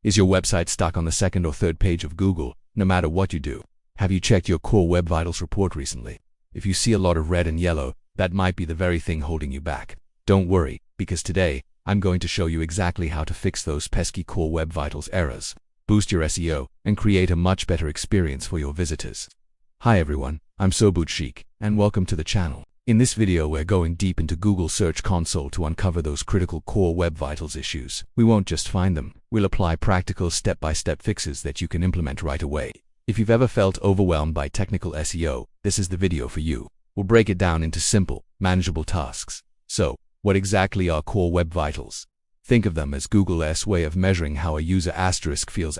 Is your website stuck on the second or third page of Google, no matter what you do? Have you checked your Core Web Vitals report recently? If you see a lot of red and yellow, that might be the very thing holding you back. Don't worry, because today, I'm going to show you exactly how to fix those pesky Core Web Vitals errors, boost your SEO, and create a much better experience for your visitors. Hi everyone, I'm Sobuj, and welcome to the channel. In this video we're going deep into Google Search Console to uncover those critical Core Web Vitals issues. We won't just find them, we'll apply practical step-by-step fixes that you can implement right away. If you've ever felt overwhelmed by technical SEO, this is the video for you. We'll break it down into simple, manageable tasks. So, what exactly are Core Web Vitals? Think of them as Google's way of measuring how a user feels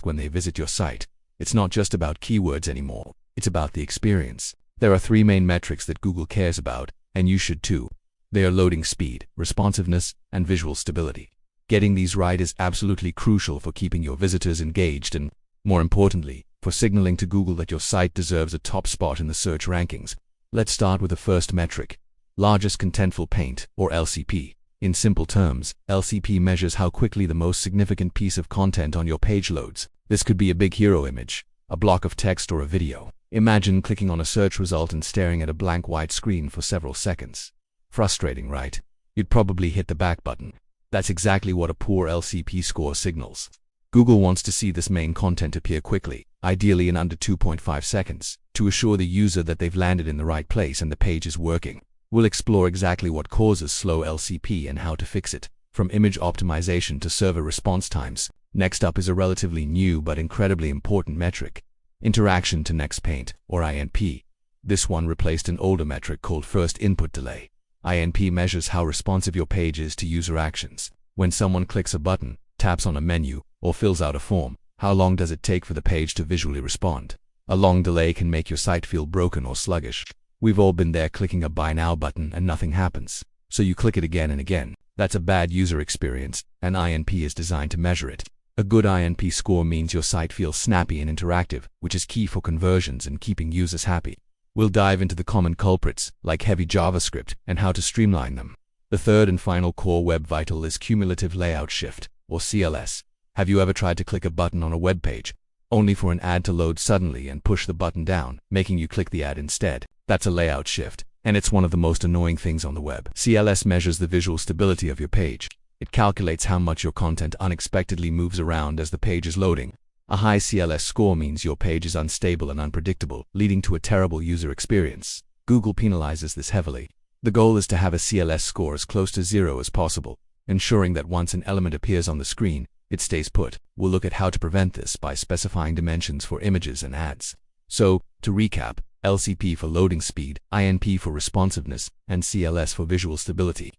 when they visit your site. It's not just about keywords anymore, it's about the experience. There are three main metrics that Google cares about, and you should too. They are loading speed, responsiveness, and visual stability. Getting these right is absolutely crucial for keeping your visitors engaged and, more importantly, for signaling to Google that your site deserves a top spot in the search rankings. Let's start with the first metric, largest contentful paint, or LCP. In simple terms, LCP measures how quickly the most significant piece of content on your page loads. This could be a big hero image, a block of text, or a video. Imagine clicking on a search result and staring at a blank white screen for several seconds. Frustrating, right? You'd probably hit the back button. That's exactly what a poor LCP score signals. Google wants to see this main content appear quickly, ideally in under 2.5 seconds, to assure the user that they've landed in the right place and the page is working. We'll explore exactly what causes slow LCP and how to fix it, from image optimization to server response times. Next up is a relatively new but incredibly important metric, interaction to next paint, or INP. This one replaced an older metric called first input delay. INP measures how responsive your page is to user actions. When someone clicks a button, taps on a menu, or fills out a form, how long does it take for the page to visually respond? A long delay can make your site feel broken or sluggish. We've all been there, clicking a buy now button and nothing happens. So you click it again and again. That's a bad user experience, and INP is designed to measure it. A good INP score means your site feels snappy and interactive, which is key for conversions and keeping users happy. We'll dive into the common culprits, like heavy JavaScript, and how to streamline them. The third and final Core Web Vital is cumulative layout shift, or CLS. Have you ever tried to click a button on a web page, only for an ad to load suddenly and push the button down, making you click the ad instead? That's a layout shift, and it's one of the most annoying things on the web. CLS measures the visual stability of your page. It calculates how much your content unexpectedly moves around as the page is loading. A high CLS score means your page is unstable and unpredictable, leading to a terrible user experience. Google penalizes this heavily. The goal is to have a CLS score as close to 0 as possible, ensuring that once an element appears on the screen, it stays put. We'll look at how to prevent this by specifying dimensions for images and ads. So, to recap, LCP for loading speed, INP for responsiveness, and CLS for visual stability.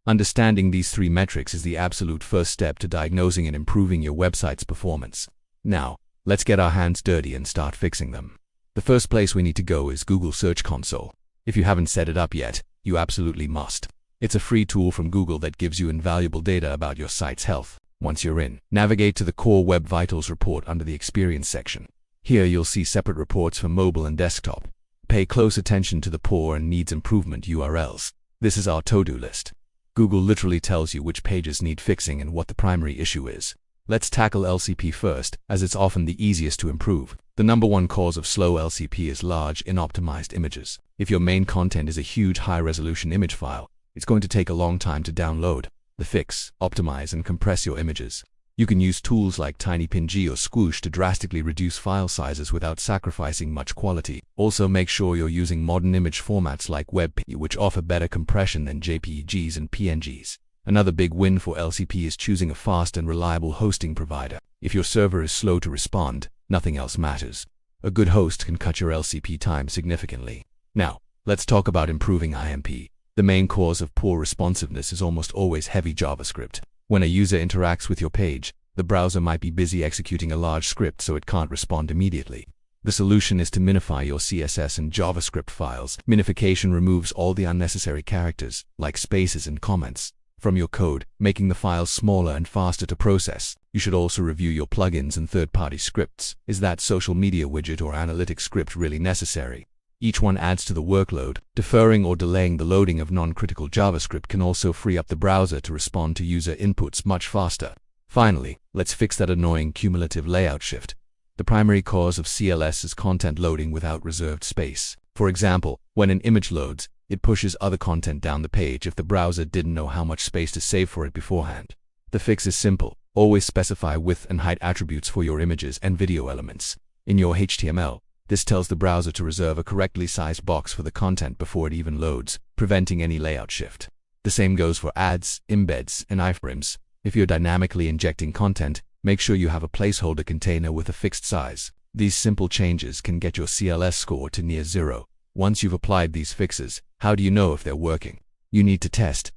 Understanding these three metrics is the absolute first step to diagnosing and improving your website's performance. Now, let's get our hands dirty and start fixing them. The first place we need to go is Google Search Console. If you haven't set it up yet, you absolutely must. It's a free tool from Google that gives you invaluable data about your site's health. Once you're in, navigate to the Core Web Vitals report under the Experience section. Here you'll see separate reports for mobile and desktop. Pay close attention to the poor and needs improvement URLs. This is our to-do list. Google literally tells you which pages need fixing and what the primary issue is. Let's tackle LCP first, as it's often the easiest to improve. The number one cause of slow LCP is large, inoptimized images. If your main content is a huge high-resolution image file, it's going to take a long time to download. The fix: optimize and compress your images. You can use tools like TinyPNG or Squoosh to drastically reduce file sizes without sacrificing much quality. Also, make sure you're using modern image formats like WebP, which offer better compression than JPEGs and PNGs. Another big win for LCP is choosing a fast and reliable hosting provider. If your server is slow to respond, nothing else matters. A good host can cut your LCP time significantly. Now, let's talk about improving INP. The main cause of poor responsiveness is almost always heavy JavaScript. When a user interacts with your page, the browser might be busy executing a large script, so it can't respond immediately. The solution is to minify your CSS and JavaScript files. Minification removes all the unnecessary characters, like spaces and comments, from your code, making the files smaller and faster to process. You should also review your plugins and third-party scripts. Is that social media widget or analytics script really necessary? Each one adds to the workload. Deferring or delaying the loading of non-critical JavaScript can also free up the browser to respond to user inputs much faster. Finally, let's fix that annoying cumulative layout shift. The primary cause of CLS is content loading without reserved space. For example, when an image loads, it pushes other content down the page if the browser didn't know how much space to save for it beforehand. The fix is simple. Always specify width and height attributes for your images and video elements. In your HTML, this tells the browser to reserve a correctly sized box for the content before it even loads, preventing any layout shift. The same goes for ads, embeds, and iframes. If you're dynamically injecting content, make sure you have a placeholder container with a fixed size. These simple changes can get your CLS score to near zero. Once you've applied these fixes, how do you know if they're working? You need to test,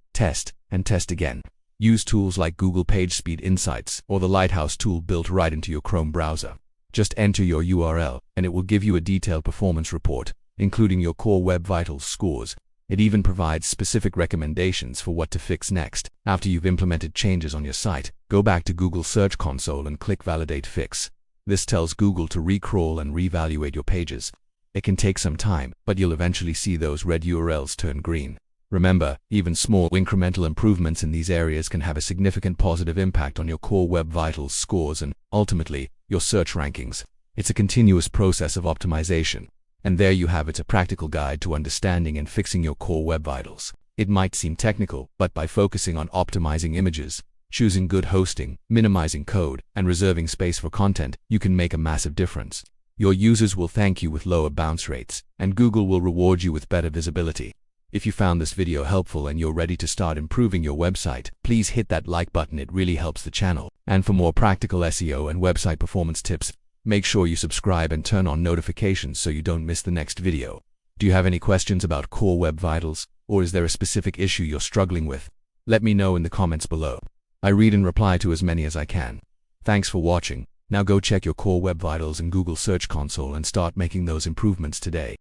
and test again. Use tools like Google PageSpeed Insights or the Lighthouse tool built right into your Chrome browser. Just enter your URL, and it will give you a detailed performance report, including your core Web Vitals scores. It even provides specific recommendations for what to fix next. After you've implemented changes on your site, go back to Google Search Console and click Validate Fix. This tells Google to recrawl and reevaluate your pages. It can take some time, but you'll eventually see those red URLs turn green. Remember, even small incremental improvements in these areas can have a significant positive impact on your core Web Vitals scores and, ultimately, your search rankings. It's a continuous process of optimization. And there you have it, a practical guide to understanding and fixing your core Web Vitals. It might seem technical, but by focusing on optimizing images, choosing good hosting, minimizing code, and reserving space for content, you can make a massive difference. Your users will thank you with lower bounce rates, and Google will reward you with better visibility. If you found this video helpful and you're ready to start improving your website, please hit that like button. It really helps the channel. And for more practical SEO and website performance tips, make sure you subscribe and turn on notifications so you don't miss the next video. Do you have any questions about core Web Vitals, or is there a specific issue you're struggling with? Let me know in the comments below. I read and reply to as many as I can. Thanks for watching. Now go check your core Web Vitals in Google Search Console and start making those improvements today.